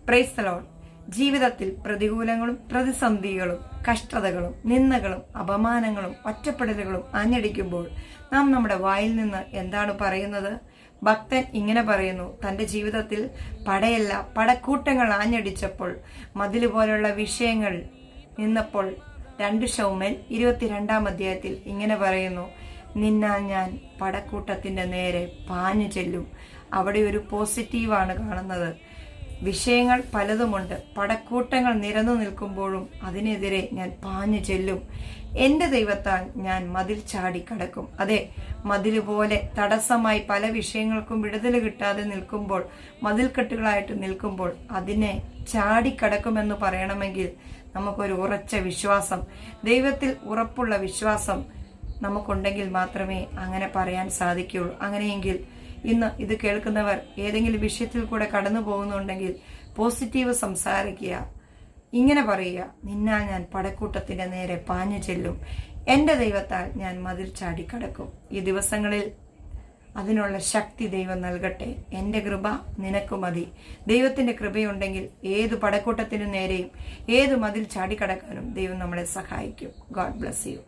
Praise the Lord. ജീവിതത്തിൽ പ്രതികൂലങ്ങളും പ്രതിസന്ധികളും കഷ്ടതകളും നിന്ദകളും അപമാനങ്ങളും ഒറ്റപ്പെടലുകളും ആഞ്ഞടിക്കുമ്പോൾ നാം നമ്മുടെ വായിൽ നിന്ന് എന്താണ് പറയുന്നത്? ഭക്തൻ ഇങ്ങനെ പറയുന്നു, തന്റെ ജീവിതത്തിൽ പടയല്ല പടക്കൂട്ടങ്ങൾ ആഞ്ഞടിച്ചപ്പോൾ, മതില് പോലുള്ള വിഷയങ്ങൾ നിന്നപ്പോൾ 2 ശമൂവേൽ 22 ഇങ്ങനെ പറയുന്നു, നിന്നാൽ ഞാൻ പടക്കൂട്ടത്തിന്റെ നേരെ പാഞ്ഞു ചെല്ലും. അവിടെ ഒരു പോസിറ്റീവാണ് കാണുന്നത്. വിഷയങ്ങൾ പലതുമുണ്ട്. പടക്കൂട്ടങ്ങൾ നിരന്നു നിൽക്കുമ്പോഴും അതിനെതിരെ ഞാൻ പാഞ്ഞു ചെല്ലും. എന്റെ ദൈവത്താൽ ഞാൻ മതിൽ ചാടി കടക്കും. അതെ, മതില് പോലെ തടസ്സമായി പല വിഷയങ്ങൾക്കും വിടുതൽ കിട്ടാതെ നിൽക്കുമ്പോൾ, മതിൽക്കെട്ടുകളായിട്ട് നിൽക്കുമ്പോൾ അതിനെ ചാടിക്കടക്കുമെന്ന് പറയണമെങ്കിൽ നമുക്കൊരു ഉറച്ച വിശ്വാസം, ദൈവത്തിൽ ഉറപ്പുള്ള വിശ്വാസം നമുക്കുണ്ടെങ്കിൽ മാത്രമേ അങ്ങനെ പറയാൻ സാധിക്കുകയുള്ളൂ. അങ്ങനെയെങ്കിൽ ഇന്ന് ഇത് കേൾക്കുന്നവർ ഏതെങ്കിലും വിഷയത്തിൽ കൂടെ കടന്നു പോകുന്നുണ്ടെങ്കിൽ പോസിറ്റീവ് സംസാരിക്കുക. ഇങ്ങനെ പറയുക, നിന്നാൽ ഞാൻ പടക്കൂട്ടത്തിന്റെ നേരെ പാഞ്ഞു ചെല്ലും. എന്റെ ദൈവത്താൽ ഞാൻ മതിൽ ചാടിക്കടക്കും. ഈ ദിവസങ്ങളിൽ അതിനുള്ള ശക്തി ദൈവം നൽകട്ടെ. എന്റെ കൃപ നിനക്ക് മതി. ദൈവത്തിന്റെ കൃപയുണ്ടെങ്കിൽ ഏത് പടക്കൂട്ടത്തിനു നേരെയും ഏത് മതിൽ ചാടിക്കടക്കാനും ദൈവം നമ്മളെ സഹായിക്കും. God bless you.